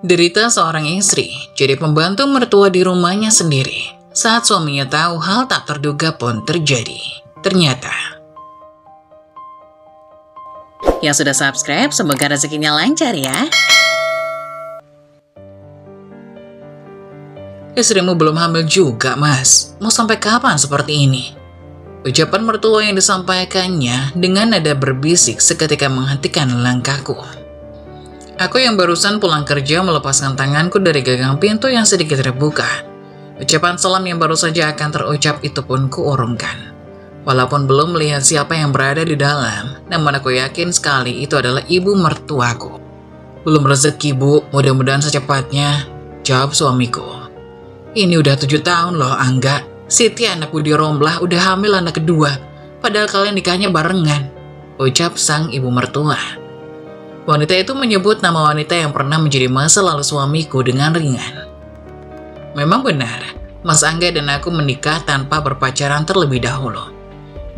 Derita seorang istri jadi pembantu mertua di rumahnya sendiri saat suaminya tahu hal tak terduga pun terjadi. Ternyata Yang sudah subscribe, semoga rezekinya lancar ya. istrimu belum hamil juga, Mas. Mau sampai kapan seperti ini? Ucapan mertua yang disampaikannya dengan nada berbisik seketika menghentikan langkahku. Aku yang barusan pulang kerja melepaskan tanganku dari gagang pintu yang sedikit terbuka. Ucapan salam yang baru saja akan terucap itu pun kuurungkan. Walaupun belum melihat siapa yang berada di dalam, namun aku yakin sekali itu adalah ibu mertuaku. Belum rezeki, Bu. Mudah-mudahan secepatnya, jawab suamiku. Ini udah 7 tahun loh, Angga. Siti anak Budi Romblah udah hamil anak kedua. Padahal kalian nikahnya barengan, ucap sang ibu mertua. Wanita itu menyebut nama wanita yang pernah menjadi masa lalu suamiku dengan ringan. Memang benar, Mas Angga dan aku menikah tanpa berpacaran terlebih dahulu.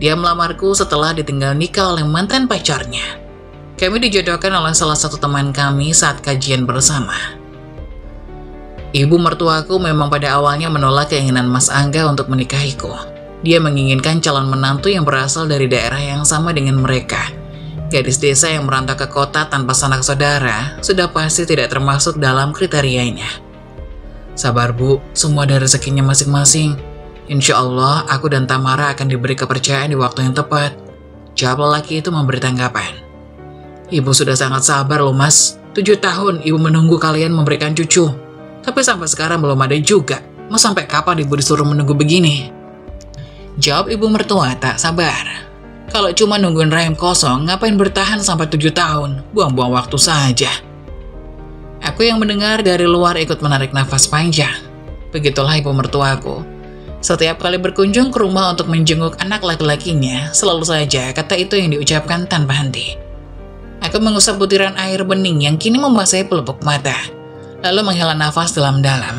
Dia melamarku setelah ditinggal nikah oleh mantan pacarnya. Kami dijodohkan oleh salah satu teman kami saat kajian bersama. Ibu mertuaku memang pada awalnya menolak keinginan Mas Angga untuk menikahiku. Dia menginginkan calon menantu yang berasal dari daerah yang sama dengan mereka. Gadis desa yang merantau ke kota tanpa sanak saudara sudah pasti tidak termasuk dalam kriterianya. Sabar, Bu, semua ada rezekinya masing-masing. Insya Allah, aku dan Tamara akan diberi kepercayaan di waktu yang tepat, jawab lelaki itu memberi tanggapan. Ibu sudah sangat sabar loh, Mas. 7 tahun ibu menunggu kalian memberikan cucu. Tapi sampai sekarang belum ada juga. Mau sampai kapan ibu disuruh menunggu begini? Jawab ibu mertua tak sabar. Kalau cuma nungguin rahim kosong, ngapain bertahan sampai 7 tahun? Buang-buang waktu saja. Aku yang mendengar dari luar ikut menarik nafas panjang. Begitulah ibu mertuaku. Setiap kali berkunjung ke rumah untuk menjenguk anak laki-lakinya, selalu saja kata itu yang diucapkan tanpa henti. Aku mengusap butiran air bening yang kini membasahi pelupuk mata, lalu menghela nafas dalam-dalam.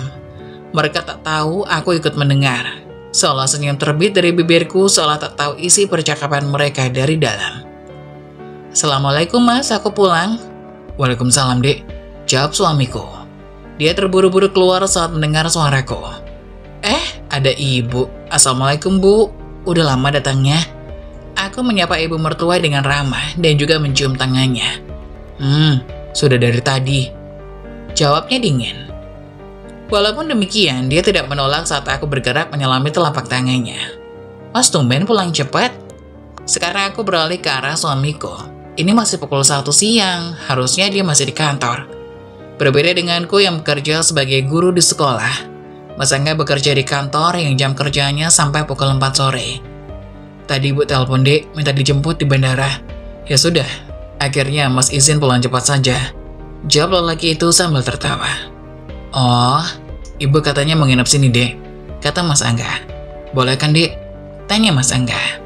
Mereka tak tahu aku ikut mendengar. Seolah senyum terbit dari bibirku, seolah tak tahu isi percakapan mereka dari dalam. Assalamualaikum, Mas, aku pulang. Waalaikumsalam, Dek, jawab suamiku. Dia terburu-buru keluar saat mendengar suaraku. Ada ibu. Assalamualaikum, Bu. Udah lama datangnya. Aku menyapa ibu mertua dengan ramah dan juga mencium tangannya. Sudah dari tadi, jawabnya dingin. Walaupun demikian, dia tidak menolak saat aku bergerak menyelami telapak tangannya. Mas, tumben pulang cepat. Sekarang aku beralih ke arah suamiku. Ini masih pukul 1 siang, harusnya dia masih di kantor. Berbeda denganku yang bekerja sebagai guru di sekolah. Mas Angga bekerja di kantor yang jam kerjanya sampai pukul 4 sore. Tadi Ibu telepon, Dek, minta dijemput di bandara. Ya sudah, akhirnya Mas izin pulang cepat saja, jawab lelaki itu sambil tertawa. Oh, Ibu katanya mau nginep sini, Dek, kata Mas Angga. Boleh kan, Dek? Tanya Mas Angga.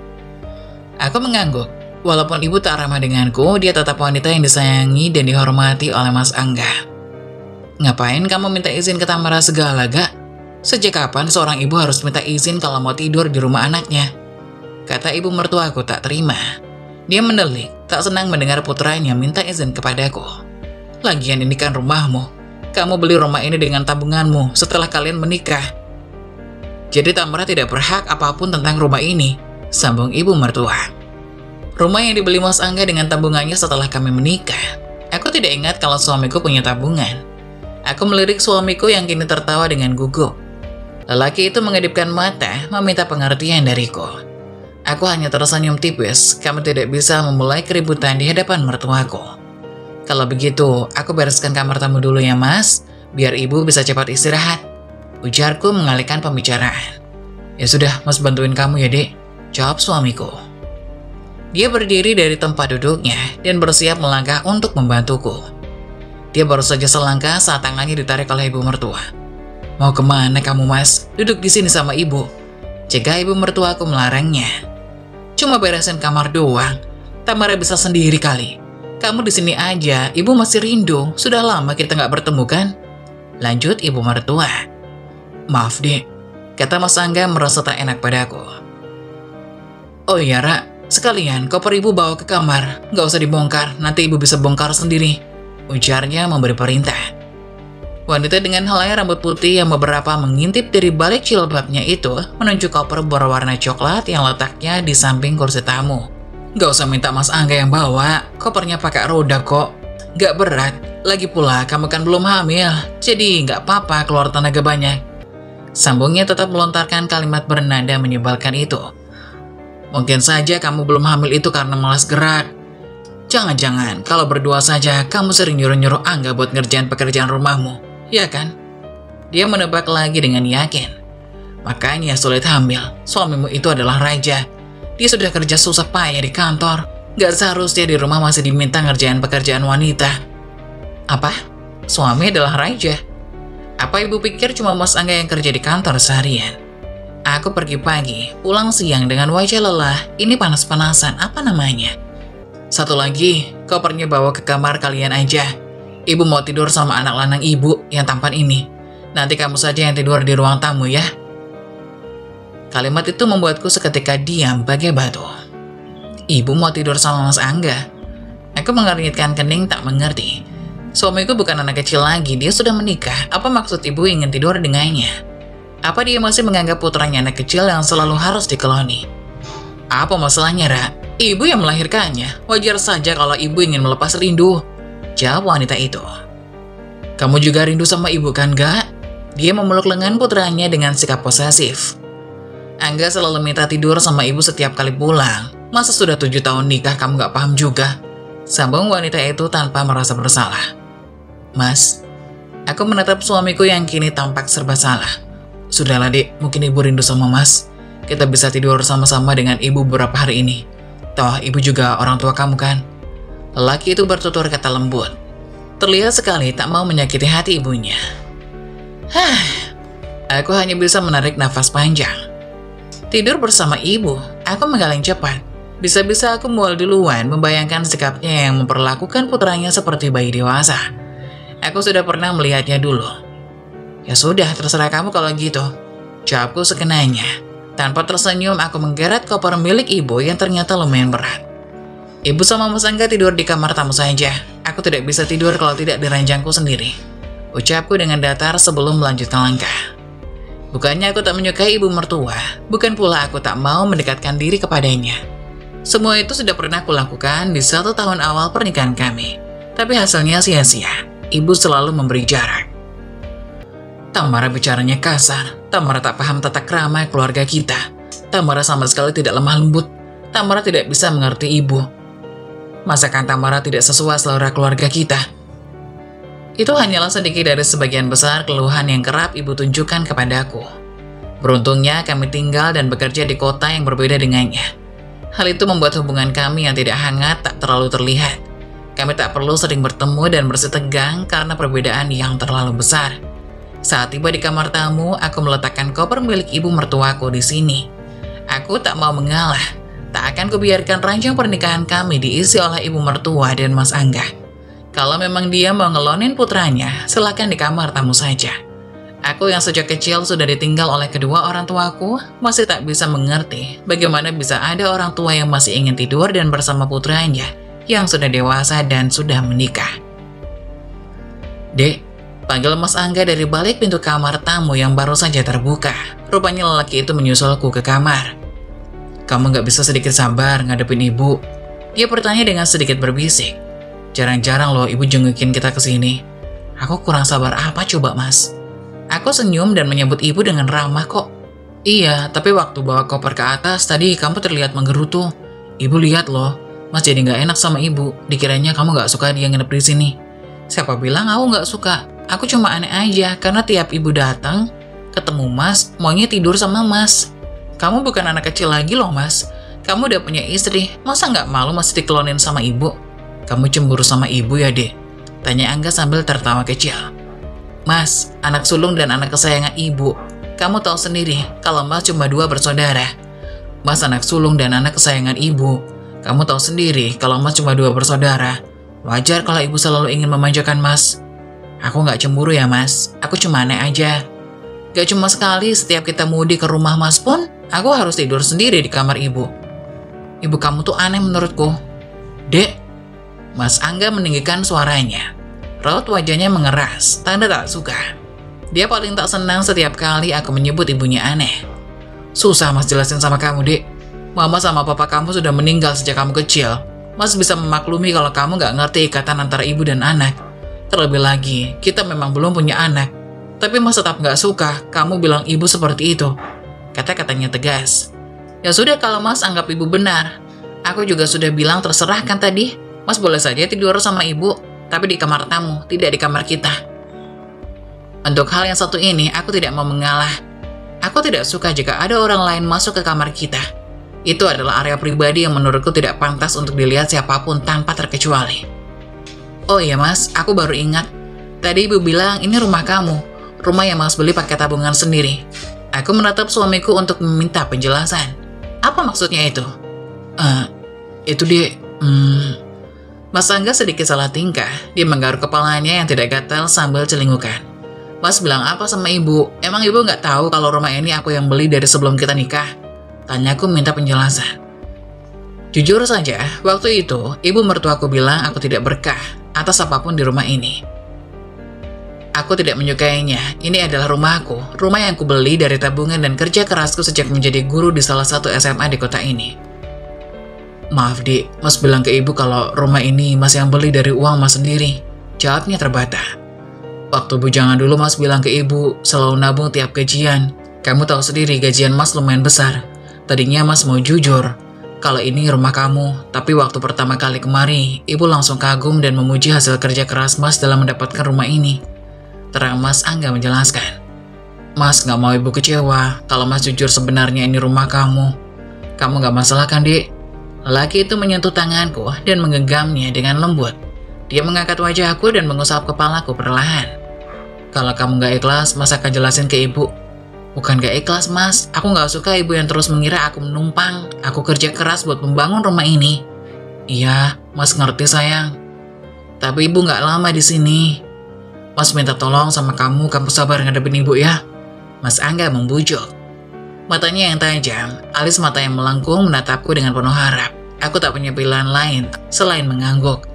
Aku mengangguk. Walaupun Ibu tak ramah denganku, dia tetap wanita yang disayangi dan dihormati oleh Mas Angga. Ngapain kamu minta izin ke Tamara segala, Gak? Sejak kapan seorang ibu harus minta izin kalau mau tidur di rumah anaknya? Kata ibu mertuaku tak terima. Dia mendelik, tak senang mendengar putranya minta izin kepadaku. Lagian ini kan rumahmu. Kamu beli rumah ini dengan tabunganmu setelah kalian menikah. Jadi Tamara tidak berhak apapun tentang rumah ini, sambung ibu mertua. Rumah yang dibeli Mas Angga dengan tabungannya setelah kami menikah. Aku tidak ingat kalau suamiku punya tabungan. Aku melirik suamiku yang kini tertawa dengan gugup. Lelaki itu mengedipkan mata, meminta pengertian dariku. Aku hanya tersenyum tipis, kami tidak bisa memulai keributan di hadapan mertuaku. Kalau begitu, aku bereskan kamar tamu dulu ya, Mas, biar ibu bisa cepat istirahat, ujarku mengalihkan pembicaraan. Ya sudah, Mas bantuin kamu ya, Dek, jawab suamiku. Dia berdiri dari tempat duduknya dan bersiap melangkah untuk membantuku. Dia baru saja selangkah saat tangannya ditarik oleh ibu mertua. Mau kemana kamu, Mas? Duduk di sini sama ibu, cegah ibu mertuaku melarangnya. Cuma beresin kamar doang. Tamara bisa sendiri kali. Kamu di sini aja, ibu masih rindu. Sudah lama kita nggak bertemu kan? Lanjut ibu mertua. Maaf, Dek, kata Mas Angga merasa tak enak padaku. Oh iya, Ra, sekalian koper ibu bawa ke kamar. Nggak usah dibongkar, nanti ibu bisa bongkar sendiri, ujarnya memberi perintah. Wanita dengan helai rambut putih yang beberapa mengintip dari balik jilbabnya itu menunjuk koper berwarna coklat yang letaknya di samping kursi tamu. Gak usah minta Mas Angga yang bawa, kopernya pakai roda kok. Gak berat, lagi pula kamu kan belum hamil, jadi gak apa-apa keluar tenaga banyak. Sambungnya tetap melontarkan kalimat bernada menyebalkan itu. Mungkin saja kamu belum hamil itu karena malas gerak. Jangan-jangan kalau berdua saja kamu sering nyuruh-nyuruh Angga buat ngerjain pekerjaan rumahmu. Ya kan? Dia menebak lagi dengan yakin. Makanya sulit hamil, suamimu itu adalah raja. Dia sudah kerja susah payah di kantor. Gak seharusnya di rumah masih diminta ngerjain pekerjaan wanita. Apa? Suami adalah raja? Apa ibu pikir cuma Mas Angga yang kerja di kantor seharian? Aku pergi pagi, pulang siang dengan wajah lelah. Ini panas-panasan, apa namanya? Satu lagi, kopernya bawa ke kamar kalian aja. Ibu mau tidur sama anak lanang ibu yang tampan ini. Nanti kamu saja yang tidur di ruang tamu ya. Kalimat itu membuatku seketika diam bagai batu. Ibu mau tidur sama Mas Angga? Aku mengernyitkan kening tak mengerti. Suamiku bukan anak kecil lagi, dia sudah menikah. Apa maksud ibu ingin tidur dengannya? Apa dia masih menganggap putranya anak kecil yang selalu harus dikeloni? Apa masalahnya, Ra? Ibu yang melahirkannya. Wajar saja kalau ibu ingin melepas rindu. Jawab wanita itu. Kamu juga rindu sama ibu kan, gak? Dia memeluk lengan putranya dengan sikap posesif. Angga selalu minta tidur sama ibu setiap kali pulang. Masa sudah 7 tahun nikah kamu gak paham juga? Sambung wanita itu tanpa merasa bersalah. Mas, aku menatap suamiku yang kini tampak serba salah. Sudahlah dek, mungkin ibu rindu sama mas. Kita bisa tidur sama-sama dengan ibu beberapa hari ini. Toh ibu juga orang tua kamu kan? Lelaki itu bertutur kata lembut. Terlihat sekali tak mau menyakiti hati ibunya. Aku hanya bisa menarik nafas panjang. Tidur bersama ibu, aku menggaleng cepat. Bisa-bisa aku mual duluan membayangkan sikapnya yang memperlakukan putranya seperti bayi dewasa. Aku sudah pernah melihatnya dulu. Ya sudah, terserah kamu kalau gitu. Jawabku sekenanya. Tanpa tersenyum, aku menggeret koper milik ibu yang ternyata lumayan berat. Ibu sama Mas Angga tidur di kamar tamu saja. Aku tidak bisa tidur kalau tidak di ranjangku sendiri. Ucapku dengan datar sebelum melanjutkan langkah. Bukannya aku tak menyukai ibu mertua, bukan pula aku tak mau mendekatkan diri kepadanya. Semua itu sudah pernah kulakukan di 1 tahun awal pernikahan kami. Tapi hasilnya sia-sia. Ibu selalu memberi jarak. Tamara bicaranya kasar. Tamara tak paham tata krama keluarga kita. Tamara sama sekali tidak lemah lembut. Tamara tidak bisa mengerti ibu. Masakan Tamara tidak sesuai selera keluarga kita. Itu hanyalah sedikit dari sebagian besar keluhan yang kerap ibu tunjukkan kepadaku. Beruntungnya kami tinggal dan bekerja di kota yang berbeda dengannya. Hal itu membuat hubungan kami yang tidak hangat tak terlalu terlihat. Kami tak perlu sering bertemu dan bersih tegang karena perbedaan yang terlalu besar. Saat tiba di kamar tamu, aku meletakkan koper milik ibu mertuaku di sini. Aku tak mau mengalah. Tak akan kubiarkan ranjang pernikahan kami diisi oleh ibu mertua dan Mas Angga. Kalau memang dia mau ngelonin putranya, silakan di kamar tamu saja. Aku yang sejak kecil sudah ditinggal oleh kedua orang tuaku, masih tak bisa mengerti bagaimana bisa ada orang tua yang masih ingin tidur dan bersama putranya yang sudah dewasa dan sudah menikah. Dek, panggil Mas Angga dari balik pintu kamar tamu yang baru saja terbuka. Rupanya lelaki itu menyusulku ke kamar. Kamu gak bisa sedikit sabar ngadepin ibu? Dia bertanya dengan sedikit berbisik. Jarang-jarang loh ibu jengukin kita ke sini. Aku kurang sabar apa coba mas? Aku senyum dan menyebut ibu dengan ramah kok. Iya, tapi waktu bawa koper ke atas tadi kamu terlihat menggerutu. Ibu lihat loh, mas jadi gak enak sama ibu. Dikiranya kamu gak suka dia nginep di sini. Siapa bilang aku gak suka? Aku cuma aneh aja karena tiap ibu datang, ketemu mas, maunya tidur sama mas. Kamu bukan anak kecil lagi loh mas. Kamu udah punya istri, masa nggak malu masih dikelonin sama ibu? Kamu cemburu sama ibu ya dek? Tanya Angga sambil tertawa kecil. Mas, anak sulung dan anak kesayangan ibu. Kamu tahu sendiri kalau mas cuma 2 bersaudara. Mas anak sulung dan anak kesayangan ibu. Kamu tahu sendiri kalau mas cuma 2 bersaudara. Wajar kalau ibu selalu ingin memanjakan mas. Aku nggak cemburu ya mas, aku cuma aneh aja. Gak cuma sekali setiap kita mudik ke rumah mas pun, aku harus tidur sendiri di kamar ibu. Ibu kamu tuh aneh menurutku. Dek, Mas Angga meninggikan suaranya. Raut wajahnya mengeras, tanda tak suka. Dia paling tak senang setiap kali aku menyebut ibunya aneh. Susah Mas jelasin sama kamu, Dek. Mama sama papa kamu sudah meninggal sejak kamu kecil. Mas bisa memaklumi kalau kamu gak ngerti ikatan antara ibu dan anak. Terlebih lagi, kita memang belum punya anak. Tapi Mas tetap gak suka kamu bilang ibu seperti itu. Kata-katanya tegas. Ya sudah kalau Mas anggap ibu benar. Aku juga sudah bilang terserah kan tadi. Mas boleh saja tidur sama ibu, tapi di kamar tamu, tidak di kamar kita. Untuk hal yang satu ini, aku tidak mau mengalah. Aku tidak suka jika ada orang lain masuk ke kamar kita. Itu adalah area pribadi yang menurutku tidak pantas untuk dilihat siapapun tanpa terkecuali. Oh iya Mas, aku baru ingat. Tadi ibu bilang ini rumah kamu. Rumah yang Mas beli pakai tabungan sendiri. Aku menatap suamiku untuk meminta penjelasan. Apa maksudnya itu? Itu dia... Mas Angga sedikit salah tingkah. Dia menggaruk kepalanya yang tidak gatal sambil celingukan. Mas bilang apa sama ibu? Emang ibu nggak tahu kalau rumah ini aku yang beli dari sebelum kita nikah? Tanyaku minta penjelasan. Jujur saja, waktu itu ibu mertuaku bilang aku tidak berkah atas apapun di rumah ini. Aku tidak menyukainya. Ini adalah rumahku, rumah yang ku beli dari tabungan dan kerja kerasku sejak menjadi guru di salah satu SMA di kota ini. Maaf Dik, Mas bilang ke ibu kalau rumah ini Mas yang beli dari uang Mas sendiri. Jawabnya terbata. Waktu bujangan dulu Mas bilang ke ibu selalu nabung tiap gajian. Kamu tahu sendiri gajian Mas lumayan besar. Tadinya Mas mau jujur kalau ini rumah kamu, tapi waktu pertama kali kemari, ibu langsung kagum dan memuji hasil kerja keras Mas dalam mendapatkan rumah ini. Terang Mas Angga menjelaskan. Mas gak mau ibu kecewa kalau Mas jujur sebenarnya ini rumah kamu. Kamu gak masalah kan Dik? Lelaki itu menyentuh tanganku dan menggenggamnya dengan lembut. Dia mengangkat wajahku dan mengusap kepalaku perlahan. Kalau kamu gak ikhlas, Mas akan jelasin ke ibu. Bukan gak ikhlas Mas, aku gak suka ibu yang terus mengira aku menumpang. Aku kerja keras buat membangun rumah ini. Iya, Mas ngerti sayang. Tapi ibu gak lama di sini. Mas minta tolong sama kamu sabar ngadepin ibu ya. Mas Angga membujuk. Matanya yang tajam, alis mata yang melengkung menatapku dengan penuh harap. Aku tak punya pilihan lain selain mengangguk.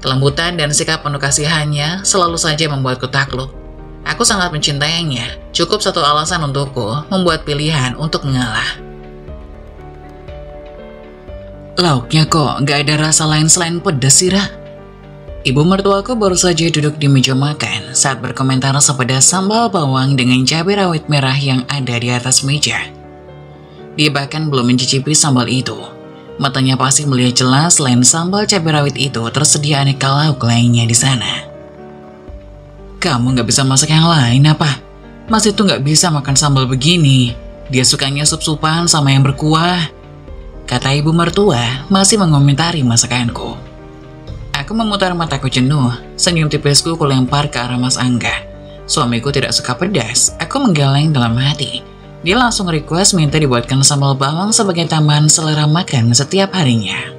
Kelembutan dan sikap penuh kasihannya selalu saja membuatku takluk. Aku sangat mencintainya, cukup satu alasan untukku membuat pilihan untuk mengalah. Lauknya kok gak ada rasa lain selain pedas sih, Ra? Ibu mertuaku baru saja duduk di meja makan saat berkomentar sepedas sambal bawang dengan cabai rawit merah yang ada di atas meja. Dia bahkan belum mencicipi sambal itu. Matanya pasti melihat jelas selain sambal cabai rawit itu tersedia aneka lauk lainnya di sana. Kamu gak bisa masak yang lain apa? Mas itu gak bisa makan sambal begini. Dia sukanya sup-supan sama yang berkuah. Kata ibu mertua masih mengomentari masakanku. Aku memutar mataku jenuh, senyum tipisku kulempar ke arah Mas Angga. Suamiku tidak suka pedas, aku menggeleng dalam hati. Dia langsung request minta dibuatkan sambal bawang sebagai tambahan selera makan setiap harinya.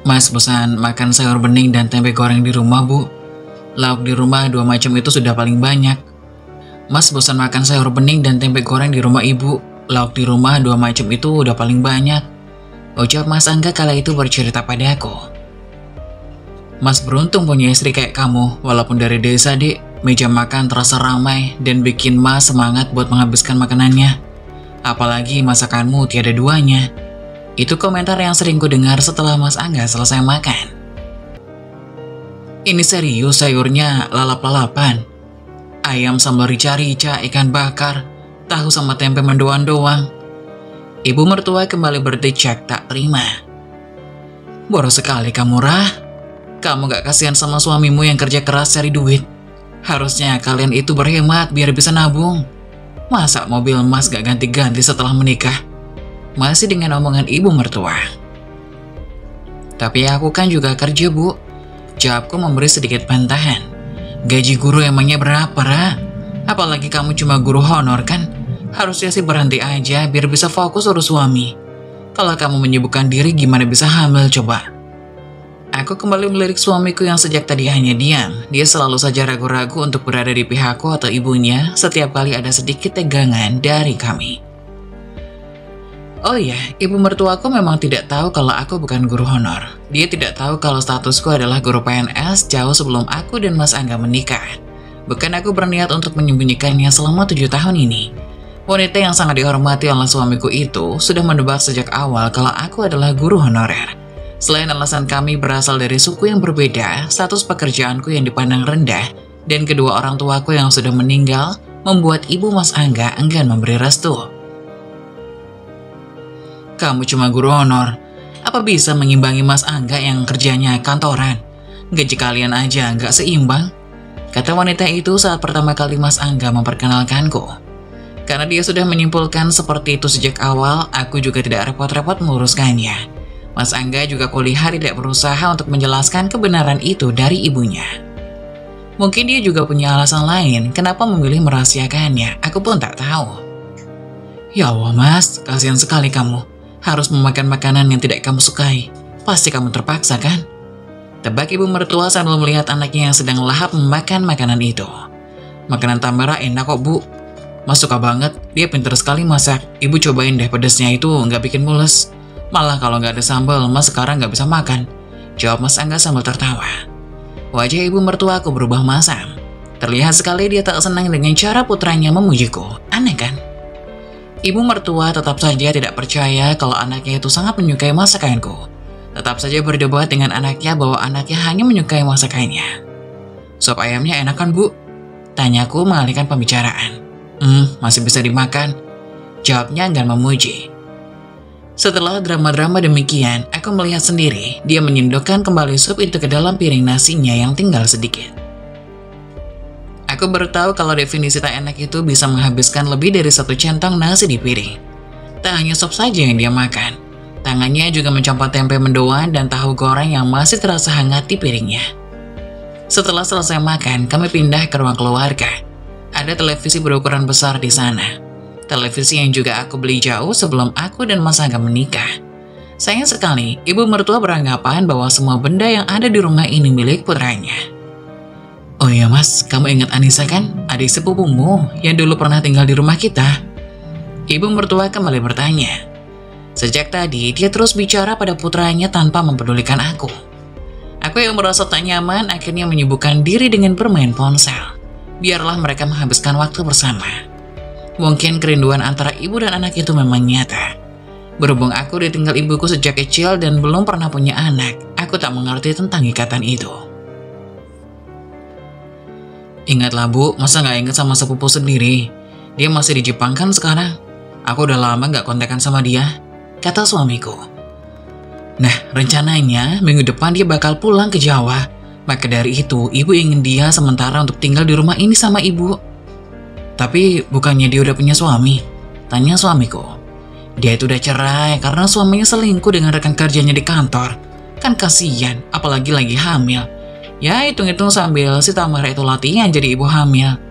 Mas bosan makan sayur bening dan tempe goreng di rumah, Bu. Lauk di rumah 2 macam itu sudah paling banyak. Mas bosan makan sayur bening dan tempe goreng di rumah ibu. Lauk di rumah 2 macam itu udah paling banyak. Ucap Mas Angga kala itu bercerita padaku. Mas beruntung punya istri kayak kamu, walaupun dari desa, Dik. Meja makan terasa ramai dan bikin Mas semangat buat menghabiskan makanannya. Apalagi masakanmu tiada duanya. Itu komentar yang sering ku dengar setelah Mas Angga selesai makan. Ini serius sayurnya lalap-lalapan. Ayam sambal rica-rica, ikan bakar, tahu sama tempe mendoan doang. Ibu mertua kembali berdecak tak terima. Boros sekali kamu, Rah. Kamu gak kasihan sama suamimu yang kerja keras cari duit? Harusnya kalian itu berhemat biar bisa nabung. Masa mobil Mas gak ganti-ganti setelah menikah? Masih dengan omongan ibu mertua. Tapi aku kan juga kerja, Bu. Jawabku memberi sedikit bantahan. Gaji guru emangnya berapa, Ra? Apalagi kamu cuma guru honor kan? Harusnya sih berhenti aja biar bisa fokus urus suami. Kalau kamu menyibukkan diri gimana bisa hamil coba? Aku kembali melirik suamiku yang sejak tadi hanya diam. Dia selalu saja ragu-ragu untuk berada di pihakku atau ibunya setiap kali ada sedikit tegangan dari kami. Oh iya, ibu mertuaku memang tidak tahu kalau aku bukan guru honor. Dia tidak tahu kalau statusku adalah guru PNS jauh sebelum aku dan Mas Angga menikah. Bukan aku berniat untuk menyembunyikannya selama 7 tahun ini. Wanita yang sangat dihormati oleh suamiku itu sudah menebak sejak awal kalau aku adalah guru honorer. Selain alasan kami berasal dari suku yang berbeda, status pekerjaanku yang dipandang rendah, dan kedua orang tuaku yang sudah meninggal, membuat ibu Mas Angga enggan memberi restu. Kamu cuma guru honor, apa bisa mengimbangi Mas Angga yang kerjanya kantoran? Gaji kalian aja nggak seimbang, kata wanita itu saat pertama kali Mas Angga memperkenalkanku. Karena dia sudah menyimpulkan seperti itu sejak awal, aku juga tidak repot-repot meluruskannya. Mas Angga juga kulihat tidak berusaha untuk menjelaskan kebenaran itu dari ibunya. Mungkin dia juga punya alasan lain kenapa memilih merahasiakannya, aku pun tak tahu. Ya Allah Mas, kasihan sekali kamu. Harus memakan makanan yang tidak kamu sukai. Pasti kamu terpaksa kan? Tebak ibu mertua sambil melihat anaknya yang sedang lahap memakan makanan itu. Makanan Tamara enak kok bu. Mas suka banget, dia pintar sekali masak. Ibu cobain deh pedesnya itu nggak bikin mules. Malah kalau nggak ada sambal, Mas sekarang nggak bisa makan. Jawab Mas Angga sambil tertawa. Wajah ibu mertua aku berubah masam. Terlihat sekali dia tak senang dengan cara putranya memujiku. Aneh kan? Ibu mertua tetap saja tidak percaya kalau anaknya itu sangat menyukai masakanku. Tetap saja berdebat dengan anaknya bahwa anaknya hanya menyukai masakannya. Sop ayamnya enak kan bu? Tanyaku mengalihkan pembicaraan. Masih bisa dimakan. Jawabnya enggan memuji. Setelah drama-drama demikian, aku melihat sendiri dia menyendokkan kembali sup itu ke dalam piring nasinya yang tinggal sedikit. Aku baru tahu kalau definisi tak enak itu bisa menghabiskan lebih dari 1 centong nasi di piring. Tak hanya sop saja yang dia makan, tangannya juga mencopot tempe mendoan dan tahu goreng yang masih terasa hangat di piringnya. Setelah selesai makan, kami pindah ke ruang keluarga. Ada televisi berukuran besar di sana. Televisi yang juga aku beli jauh sebelum aku dan Mas Angga menikah. Sayang sekali, ibu mertua beranggapan bahwa semua benda yang ada di rumah ini milik putranya. Oh iya Mas, kamu ingat Anissa kan? Adik sepupumu yang dulu pernah tinggal di rumah kita. Ibu mertua kembali bertanya. Sejak tadi, dia terus bicara pada putranya tanpa mempedulikan aku. Aku yang merasa tak nyaman akhirnya menyibukkan diri dengan bermain ponsel. Biarlah mereka menghabiskan waktu bersama. Mungkin kerinduan antara ibu dan anak itu memang nyata. Berhubung aku ditinggal ibuku sejak kecil dan belum pernah punya anak, aku tak mengerti tentang ikatan itu. Ingatlah bu, masa nggak ingat sama sepupu sendiri? Dia masih di Jepang kan sekarang? Aku udah lama nggak kontekan sama dia, kata suamiku. Nah, rencananya minggu depan dia bakal pulang ke Jawa. Maka dari itu, ibu ingin dia sementara untuk tinggal di rumah ini sama ibu. Tapi bukannya dia udah punya suami? Tanya suamiku. Dia itu udah cerai karena suaminya selingkuh dengan rekan kerjanya di kantor. Kan kasihan, apalagi lagi hamil. Ya hitung-hitung sambil si Tamara itu latihan jadi ibu hamil.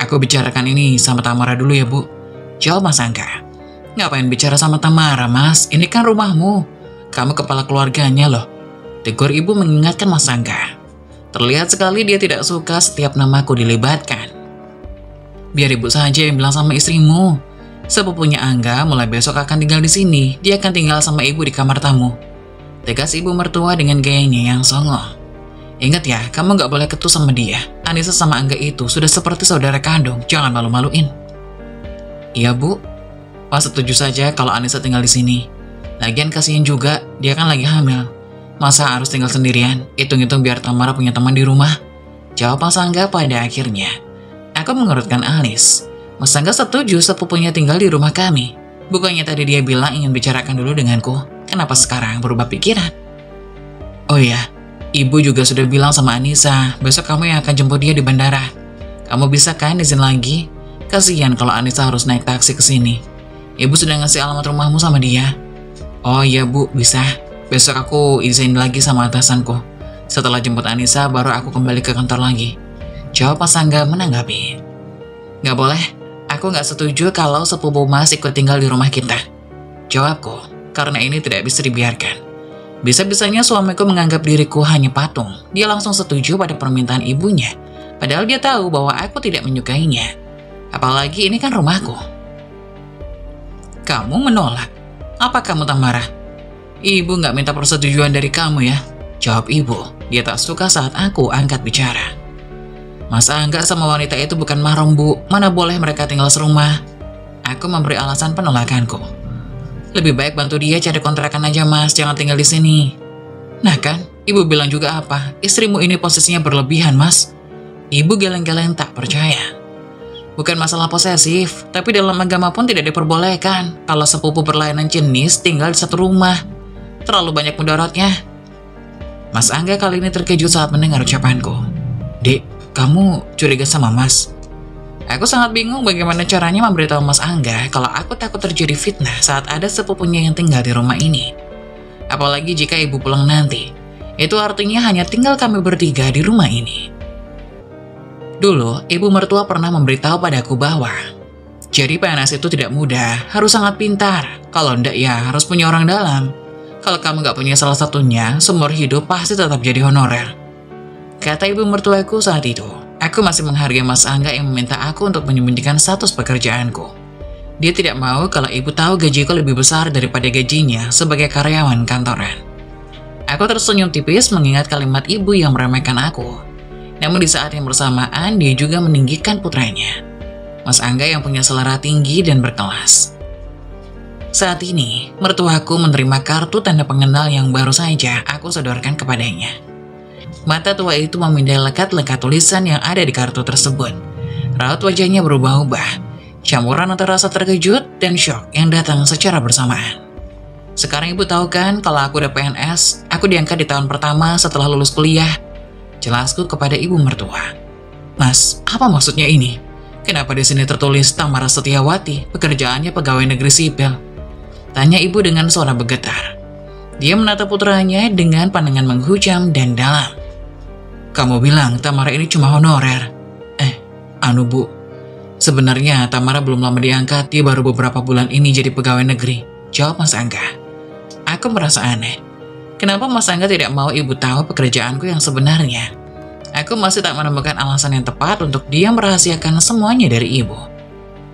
Aku bicarakan ini sama Tamara dulu ya bu. Jawab Mas Angga. Ngapain bicara sama Tamara Mas? Ini kan rumahmu. Kamu kepala keluarganya loh. Tegur ibu mengingatkan Mas Angga. Terlihat sekali dia tidak suka setiap namaku dilibatkan. Biar ibu saja yang bilang sama istrimu. Sepupunya Angga mulai besok akan tinggal di sini. Dia akan tinggal sama ibu di kamar tamu. Tegas ibu mertua dengan gayanya yang songong. Ingat ya, kamu gak boleh ketus sama dia. Anissa sama Angga itu sudah seperti saudara kandung, jangan malu-maluin. Iya bu, Mas setuju saja kalau Anissa tinggal di sini. Lagian kasihan juga, dia kan lagi hamil. Masa harus tinggal sendirian? Hitung-hitung biar Tamara punya teman di rumah. Jawab Mas Angga pada akhirnya. Aku mengurutkan alis. Mas Angga setuju sepupunya tinggal di rumah kami. Bukannya tadi dia bilang ingin bicarakan dulu denganku. Kenapa sekarang berubah pikiran? Oh iya, ibu juga sudah bilang sama Anissa, besok kamu yang akan jemput dia di bandara. Kamu bisa kan izin lagi? Kasihan kalau Anissa harus naik taksi ke sini. Ibu sudah ngasih alamat rumahmu sama dia. Oh iya bu, bisa. Besok aku izin lagi sama atasanku. Setelah jemput Anissa, baru aku kembali ke kantor lagi. Jawab Mas Angga menanggapi. Gak boleh, aku gak setuju kalau sepupu Mas ikut tinggal di rumah kita. Jawabku, karena ini tidak bisa dibiarkan. Bisa-bisanya suamiku menganggap diriku hanya patung. Dia langsung setuju pada permintaan ibunya. Padahal dia tahu bahwa aku tidak menyukainya. Apalagi ini kan rumahku. Kamu menolak? Apa kamu Tamara? Ibu nggak minta persetujuan dari kamu ya? Jawab ibu. Dia tak suka saat aku angkat bicara. Mas Angga sama wanita itu bukan mahram, Bu. Mana boleh mereka tinggal serumah? Aku memberi alasan penolakanku. Lebih baik bantu dia cari kontrakan aja, Mas. Jangan tinggal di sini. Nah kan, ibu bilang juga apa? Istrimu ini posisinya berlebihan, Mas. Ibu geleng-geleng tak percaya. Bukan masalah posesif, tapi dalam agama pun tidak diperbolehkan kalau sepupu berlainan jenis tinggal di satu rumah. Terlalu banyak mudaratnya. Mas Angga kali ini terkejut saat mendengar ucapanku. Dek, kamu curiga sama Mas? Aku sangat bingung bagaimana caranya memberitahu Mas Angga kalau aku takut terjadi fitnah saat ada sepupunya yang tinggal di rumah ini. Apalagi jika ibu pulang nanti. Itu artinya hanya tinggal kami bertiga di rumah ini. Dulu, ibu mertua pernah memberitahu padaku bahwa jadi PNS itu tidak mudah, harus sangat pintar. Kalau enggak ya harus punya orang dalam. Kalau kamu nggak punya salah satunya, seumur hidup pasti tetap jadi honorer. Kata ibu mertuaku saat itu. Aku masih menghargai Mas Angga yang meminta aku untuk menyembunyikan status pekerjaanku. Dia tidak mau kalau ibu tahu gajiku lebih besar daripada gajinya sebagai karyawan kantoran. Aku tersenyum tipis mengingat kalimat ibu yang meremehkan aku. Namun di saat yang bersamaan dia juga meninggikan putranya, Mas Angga yang punya selera tinggi dan berkelas. Saat ini, mertuaku menerima kartu tanda pengenal yang baru saja aku sodorkan kepadanya. Mata tua itu memindai lekat-lekat tulisan yang ada di kartu tersebut. Raut wajahnya berubah-ubah, campuran antara rasa terkejut dan syok yang datang secara bersamaan. Sekarang ibu tahu kan kalau aku udah PNS, aku diangkat di tahun pertama setelah lulus kuliah. Jelasku kepada ibu mertua. Mas, apa maksudnya ini? Kenapa di sini tertulis Tamara Setiawati, pekerjaannya pegawai negeri sipil? Tanya ibu dengan suara bergetar. Dia menatap putranya dengan pandangan menghujam dan dalam. Kamu bilang Tamara ini cuma honorer. Bu, sebenarnya Tamara belum lama diangkat, dia baru beberapa bulan ini jadi pegawai negeri. Jawab Mas Angga. Aku merasa aneh. Kenapa Mas Angga tidak mau ibu tahu pekerjaanku yang sebenarnya? Aku masih tak menemukan alasan yang tepat untuk dia merahasiakan semuanya dari ibu.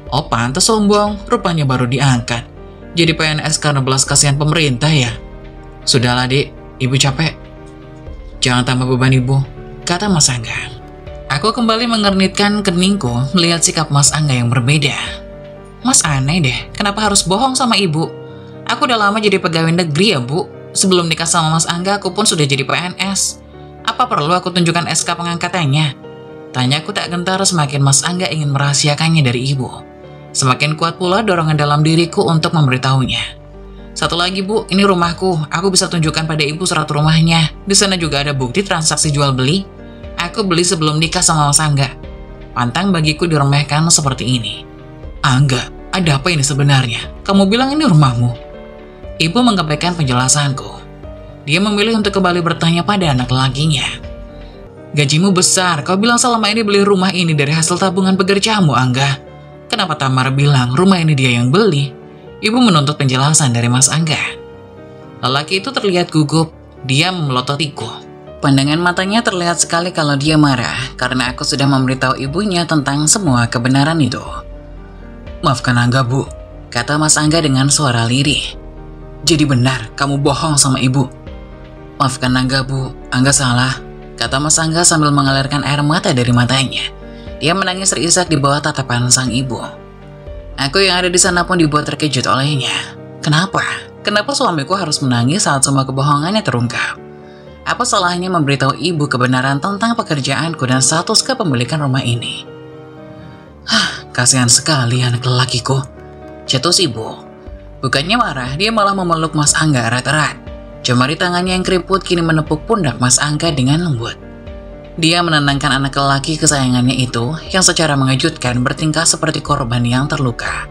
Oh pantas sombong, rupanya baru diangkat. Jadi PNS karena belas kasihan pemerintah ya? Sudahlah Dek, ibu capek. Jangan tambah beban ibu, kata Mas Angga. Aku kembali mengernitkan keningku melihat sikap Mas Angga yang berbeda. Mas aneh deh, kenapa harus bohong sama ibu? Aku udah lama jadi pegawai negeri ya Bu. Sebelum nikah sama Mas Angga, aku pun sudah jadi PNS. Apa perlu aku tunjukkan SK pengangkatannya? Tanyaku tak gentar semakin Mas Angga ingin merahasiakannya dari ibu. Semakin kuat pula dorongan dalam diriku untuk memberitahunya. Satu lagi Bu, ini rumahku. Aku bisa tunjukkan pada ibu surat rumahnya. Di sana juga ada bukti transaksi jual beli. Aku beli sebelum nikah sama Mas Angga. Pantang bagiku diremehkan seperti ini. Angga, ada apa ini sebenarnya? Kamu bilang ini rumahmu. Ibu mengabaikan penjelasanku. Dia memilih untuk kembali bertanya pada anak lakinya. Gajimu besar, kau bilang selama ini beli rumah ini dari hasil tabungan pekerjaanmu, Angga. Kenapa Tamara bilang rumah ini dia yang beli? Ibu menuntut penjelasan dari Mas Angga. Lelaki itu terlihat gugup, dia memelototiku. Pandangan matanya terlihat sekali kalau dia marah, karena aku sudah memberitahu ibunya tentang semua kebenaran itu. Maafkan Angga, Bu, kata Mas Angga dengan suara lirih. Jadi benar, kamu bohong sama ibu. Maafkan Angga, Bu, Angga salah, kata Mas Angga sambil mengalirkan air mata dari matanya. Dia menangis terisak di bawah tatapan sang ibu. Aku yang ada di sana pun dibuat terkejut olehnya. Kenapa? Kenapa suamiku harus menangis saat semua kebohongannya terungkap? Apa salahnya memberitahu ibu kebenaran tentang pekerjaanku dan status kepemilikan rumah ini? Kasihan sekali anak lelakiku, cetus ibu. Bukannya marah, dia malah memeluk Mas Angga erat-erat. Jemari tangannya yang keriput kini menepuk pundak Mas Angga dengan lembut. Dia menenangkan anak lelaki kesayangannya itu yang secara mengejutkan bertingkah seperti korban yang terluka.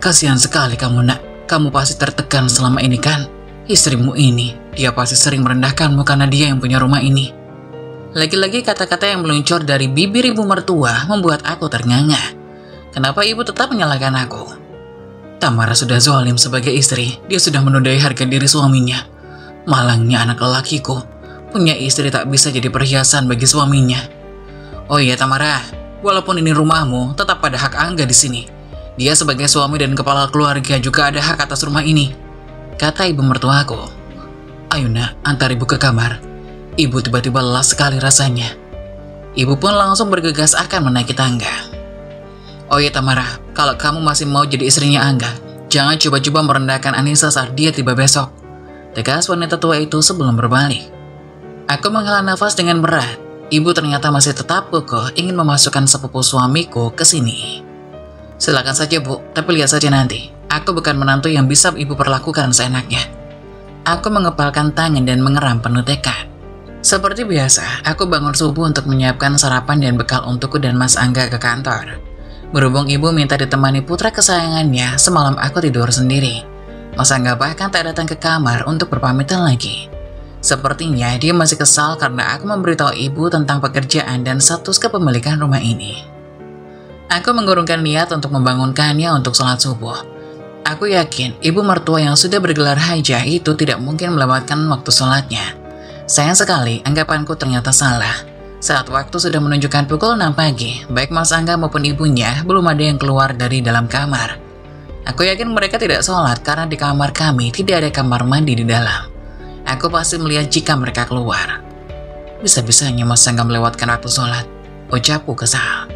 Kasihan sekali kamu nak, kamu pasti tertekan selama ini kan? Istrimu ini, dia pasti sering merendahkanmu karena dia yang punya rumah ini. Lagi-lagi kata-kata yang meluncur dari bibir ibu mertua membuat aku ternganga. Kenapa ibu tetap menyalahkan aku? Tamara sudah zalim sebagai istri, dia sudah menodai harga diri suaminya. Malangnya anak lelakiku, punya istri tak bisa jadi perhiasan bagi suaminya. Oh iya Tamara, walaupun ini rumahmu, tetap pada hak Angga di sini. Dia sebagai suami dan kepala keluarga juga ada hak atas rumah ini, kata ibu mertuaku. Ayo nak, antar ibu ke kamar. Ibu tiba-tiba lelah sekali rasanya. Ibu pun langsung bergegas akan menaiki tangga. Oh iya Tamara, kalau kamu masih mau jadi istrinya Angga, jangan coba-coba merendahkan Anissa saat dia tiba besok, tegas wanita tua itu sebelum berbalik. Aku menghela nafas dengan berat. Ibu ternyata masih tetap kokoh ingin memasukkan sepupu suamiku ke sini. Silakan saja Bu, tapi lihat saja nanti. Aku bukan menantu yang bisa ibu perlakukan seenaknya. Aku mengepalkan tangan dan mengeram penuh tekad. Seperti biasa, aku bangun subuh untuk menyiapkan sarapan dan bekal untukku dan Mas Angga ke kantor. Berhubung ibu minta ditemani putra kesayangannya, semalam aku tidur sendiri. Mas Angga bahkan tak datang ke kamar untuk berpamitan lagi. Sepertinya dia masih kesal karena aku memberitahu ibu tentang pekerjaan dan status kepemilikan rumah ini. Aku mengurungkan niat untuk membangunkannya untuk sholat subuh. Aku yakin ibu mertua yang sudah bergelar hajah itu tidak mungkin melewatkan waktu sholatnya. Sayang sekali, anggapanku ternyata salah. Saat waktu sudah menunjukkan pukul 6 pagi, baik Mas Angga maupun ibunya belum ada yang keluar dari dalam kamar. Aku yakin mereka tidak sholat karena di kamar kami tidak ada kamar mandi di dalam. Aku pasti melihat jika mereka keluar. Bisa-bisanya Mas Angga melewatkan waktu sholat, ucapku kesal.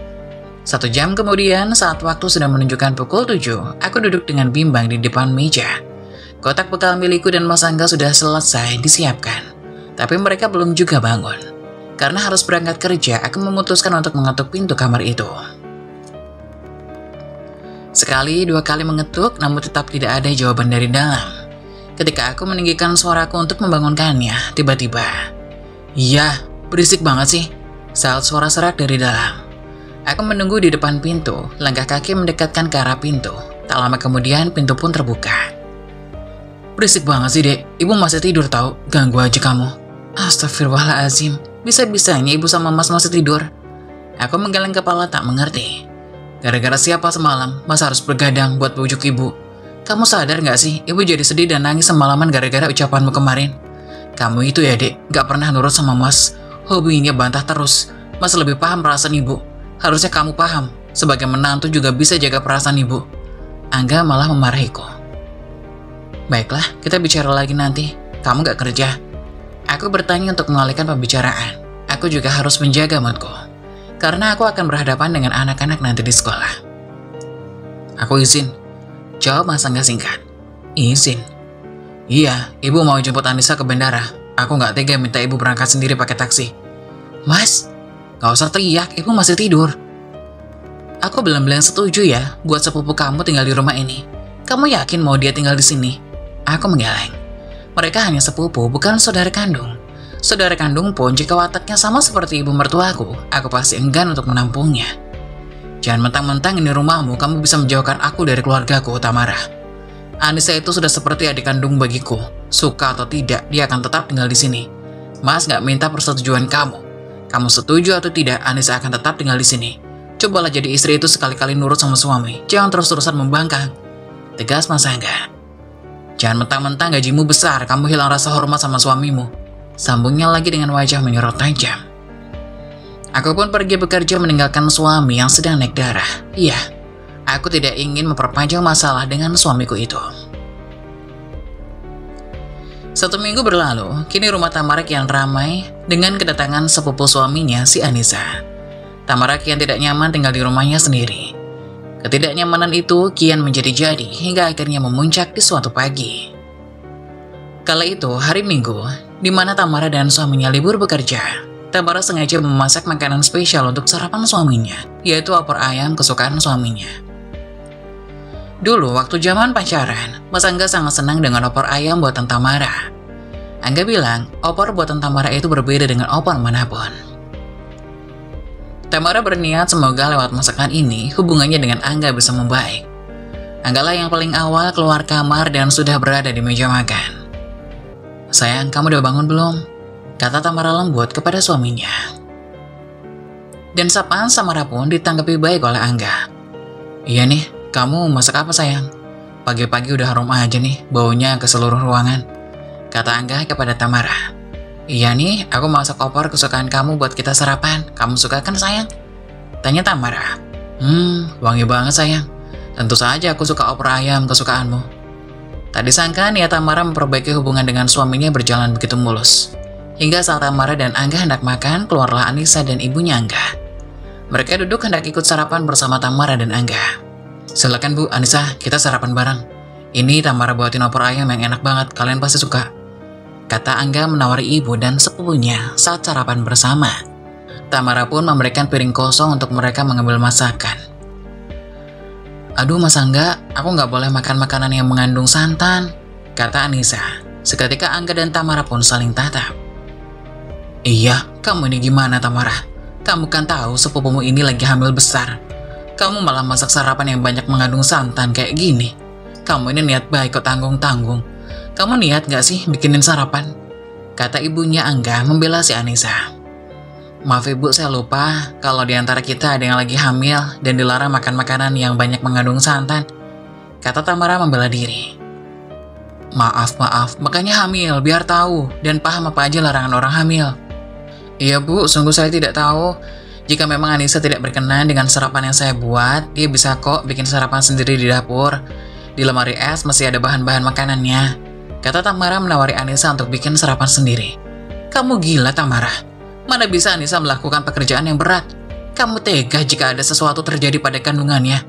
1 jam kemudian, saat waktu sudah menunjukkan pukul 7, aku duduk dengan bimbang di depan meja. Kotak bekal milikku dan Mas Angga sudah selesai disiapkan. Tapi mereka belum juga bangun. Karena harus berangkat kerja, aku memutuskan untuk mengetuk pintu kamar itu. Sekali, 2 kali mengetuk, namun tetap tidak ada jawaban dari dalam. Ketika aku meninggikan suaraku untuk membangunkannya, tiba-tiba, "Iya, berisik banget sih," saat suara serak dari dalam. Aku menunggu di depan pintu, langkah kaki mendekatkan ke arah pintu. Tak lama kemudian, pintu pun terbuka. "Berisik banget sih, Dek. Ibu masih tidur tahu, ganggu aja kamu." Astagfirullahaladzim, bisa-bisanya ibu sama Mas masih tidur. Aku menggeleng kepala tak mengerti. Gara-gara siapa semalam, Mas harus bergadang buat bujuk ibu. Kamu sadar gak sih, ibu jadi sedih dan nangis semalaman gara-gara ucapanmu kemarin. Kamu itu ya Dek, gak pernah nurut sama Mas. Hobinya bantah terus. Mas lebih paham perasaan ibu. Harusnya kamu paham, sebagai menantu juga bisa jaga perasaan ibu. Angga malah memarahiku. Baiklah, kita bicara lagi nanti. Kamu gak kerja? Aku bertanya untuk mengalihkan pembicaraan. Aku juga harus menjaga moodku, karena aku akan berhadapan dengan anak-anak nanti di sekolah. Aku izin, jawab Mas Angga singkat. Izin? Iya, ibu mau jemput Anissa ke bandara. Aku gak tega minta ibu berangkat sendiri pakai taksi. Mas, gak usah teriak, ibu masih tidur. Aku bilang-bilang setuju ya, buat sepupu kamu tinggal di rumah ini. Kamu yakin mau dia tinggal di sini? Aku menggeleng. Mereka hanya sepupu, bukan saudara kandung. Saudara kandung pun jika wataknya sama seperti ibu mertuaku, aku pasti enggan untuk menampungnya. Jangan mentang-mentang ini rumahmu, kamu bisa menjauhkan aku dari keluargaku, Tamara. Anissa itu sudah seperti adik kandung bagiku. Suka atau tidak, dia akan tetap tinggal di sini. Mas gak minta persetujuan kamu. Kamu setuju atau tidak, Anissa akan tetap tinggal di sini. Cobalah jadi istri itu sekali-kali nurut sama suami. Jangan terus-terusan membangkang. Tegas Mas Angga. Jangan mentang-mentang gajimu besar, kamu hilang rasa hormat sama suamimu. Sambungnya lagi dengan wajah menyorot tajam. Aku pun pergi bekerja meninggalkan suami yang sedang naik darah. Iya, aku tidak ingin memperpanjang masalah dengan suamiku itu. 1 minggu berlalu, kini rumah Tamara kian ramai dengan kedatangan sepupu suaminya si Anissa. Tamara kian tidak nyaman tinggal di rumahnya sendiri. Ketidaknyamanan itu kian menjadi-jadi hingga akhirnya memuncak di suatu pagi. Kala itu hari Minggu, di mana Tamara dan suaminya libur bekerja. Tamara sengaja memasak makanan spesial untuk sarapan suaminya, yaitu opor ayam kesukaan suaminya. Dulu waktu zaman pacaran, Mas Angga sangat senang dengan opor ayam buatan Tamara. Angga bilang opor buatan Tamara itu berbeda dengan opor manapun. Tamara berniat semoga lewat masakan ini hubungannya dengan Angga bisa membaik. Angga lah yang paling awal keluar kamar dan sudah berada di meja makan. Sayang, kamu udah bangun belum? Kata Tamara lembut kepada suaminya. Dan sapaan Samara pun ditanggapi baik oleh Angga. Iya nih, kamu masak apa sayang? Pagi-pagi udah harum aja nih, baunya ke seluruh ruangan. Kata Angga kepada Tamara. Iya nih, aku masak opor kesukaan kamu buat kita sarapan. Kamu suka kan sayang? Tanya Tamara. Wangi banget sayang. Tentu saja aku suka opor ayam kesukaanmu. Tak disangka niat Tamara memperbaiki hubungan dengan suaminya berjalan begitu mulus. Hingga saat Tamara dan Angga hendak makan, keluarlah Anissa dan ibunya Angga. Mereka duduk hendak ikut sarapan bersama Tamara dan Angga. Silakan Bu, Anissa, kita sarapan bareng. Ini Tamara buatin opor ayam yang enak banget, kalian pasti suka. Kata Angga menawari ibu dan sepupunya saat sarapan bersama. Tamara pun memberikan piring kosong untuk mereka mengambil masakan. Aduh Mas Angga, aku nggak boleh makan makanan yang mengandung santan, kata Anissa. Seketika Angga dan Tamara pun saling tatap. Iya, kamu ini gimana Tamara? Kamu kan tahu sepupumu ini lagi hamil besar. Kamu malah masak sarapan yang banyak mengandung santan kayak gini. Kamu ini niat baik kok tanggung-tanggung. Kamu niat gak sih bikinin sarapan? Kata ibunya Angga membela si Anissa. Maaf ibu, saya lupa kalau diantara kita ada yang lagi hamil dan dilarang makan makanan yang banyak mengandung santan. Kata Tamara membela diri. Maaf, makanya hamil biar tahu dan paham apa aja larangan orang hamil. Iya bu, sungguh saya tidak tahu. Jika memang Anissa tidak berkenan dengan sarapan yang saya buat, dia bisa kok bikin sarapan sendiri di dapur. Di lemari es masih ada bahan-bahan makanannya. Kata Tamara menawari Anissa untuk bikin sarapan sendiri. Kamu gila Tamara. Mana bisa Anissa melakukan pekerjaan yang berat? Kamu tega jika ada sesuatu terjadi pada kandungannya.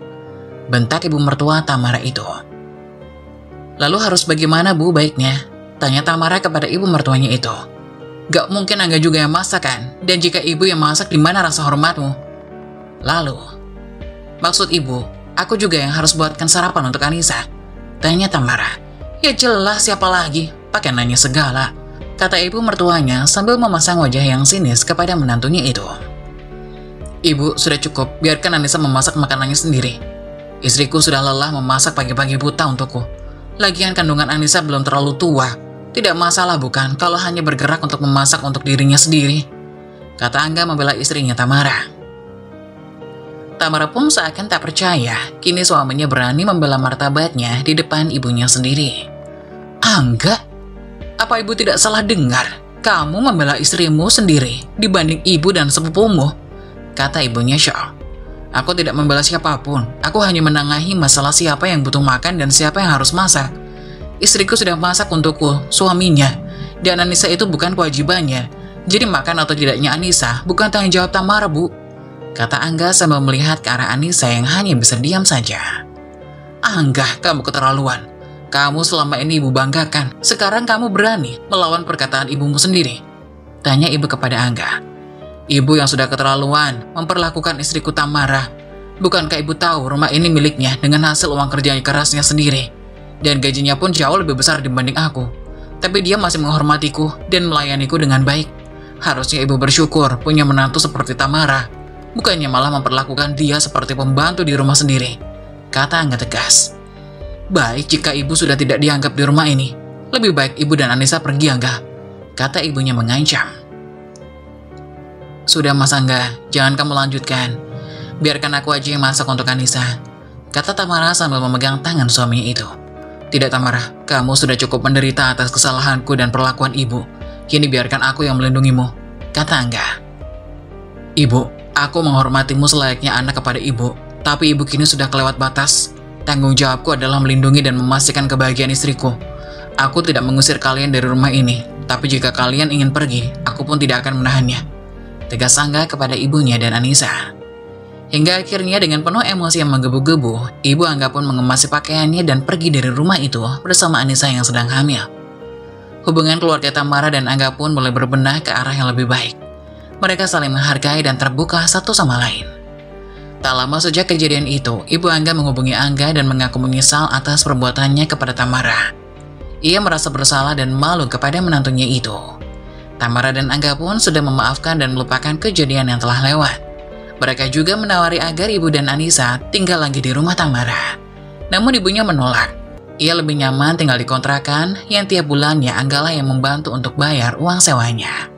Bentak ibu mertua Tamara itu. Lalu harus bagaimana bu baiknya? Tanya Tamara kepada ibu mertuanya itu. Gak mungkin Angga juga yang masak kan? Dan jika ibu yang masak, di mana rasa hormatmu? Lalu, maksud ibu, aku juga yang harus buatkan sarapan untuk Anissa? Tanya Tamara. Ya jelas siapa lagi, pakai nanya segala. Kata ibu mertuanya sambil memasang wajah yang sinis kepada menantunya itu. Ibu, sudah cukup, biarkan Anissa memasak makanannya sendiri. Istriku sudah lelah memasak pagi-pagi buta untukku. Lagian kandungan Anissa belum terlalu tua. Tidak masalah bukan kalau hanya bergerak untuk memasak untuk dirinya sendiri. Kata Angga membela istrinya Tamara. Tamara pun seakan tak percaya, kini suaminya berani membela martabatnya di depan ibunya sendiri. Angga? Apa ibu tidak salah dengar? Kamu membela istrimu sendiri dibanding ibu dan sepupumu? Kata ibunya Syah. Aku tidak membela siapapun. Aku hanya menengahi masalah siapa yang butuh makan dan siapa yang harus masak. Istriku sudah masak untukku, suaminya. Dan Anissa itu bukan kewajibannya. Jadi makan atau tidaknya Anissa bukan tanggung jawab Tamara, Bu. Kata Angga sambil melihat ke arah Anissa yang hanya bisa diam saja. Angga, kamu keterlaluan. Kamu selama ini ibu banggakan, sekarang kamu berani melawan perkataan ibumu sendiri. Tanya ibu kepada Angga. Ibu yang sudah keterlaluan memperlakukan istriku Tamara. Bukankah ibu tahu rumah ini miliknya dengan hasil uang kerja kerasnya sendiri? Dan gajinya pun jauh lebih besar dibanding aku. Tapi dia masih menghormatiku dan melayaniku dengan baik. Harusnya ibu bersyukur punya menantu seperti Tamara. Bukannya malah memperlakukan dia seperti pembantu di rumah sendiri. Kata Angga tegas. Baik jika ibu sudah tidak dianggap di rumah ini. Lebih baik ibu dan Anissa pergi Angga. Kata ibunya mengancam. Sudah Mas Angga, jangan kamu lanjutkan. Biarkan aku aja yang masak untuk Anissa. Kata Tamara sambil memegang tangan suaminya itu. Tidak Tamara, kamu sudah cukup menderita atas kesalahanku dan perlakuan ibu. Kini biarkan aku yang melindungimu. Kata Angga. Ibu, aku menghormatimu selayaknya anak kepada ibu. Tapi ibu kini sudah kelewat batas. Tanggung jawabku adalah melindungi dan memastikan kebahagiaan istriku. Aku tidak mengusir kalian dari rumah ini, tapi jika kalian ingin pergi, aku pun tidak akan menahannya. Tegas Angga kepada ibunya dan Anissa. Hingga akhirnya dengan penuh emosi yang menggebu-gebu, ibu Angga pun mengemasi pakaiannya dan pergi dari rumah itu bersama Anissa yang sedang hamil. Hubungan keluarga Tamara dan Angga pun mulai berbenah ke arah yang lebih baik. Mereka saling menghargai dan terbuka satu sama lain. Tak lama sejak kejadian itu, ibu Angga menghubungi Angga dan mengaku menyesal atas perbuatannya kepada Tamara. Ia merasa bersalah dan malu kepada menantunya itu. Tamara dan Angga pun sudah memaafkan dan melupakan kejadian yang telah lewat. Mereka juga menawari agar ibu dan Anissa tinggal lagi di rumah Tamara. Namun ibunya menolak. Ia lebih nyaman tinggal di kontrakan yang tiap bulannya Angga lah yang membantu untuk bayar uang sewanya.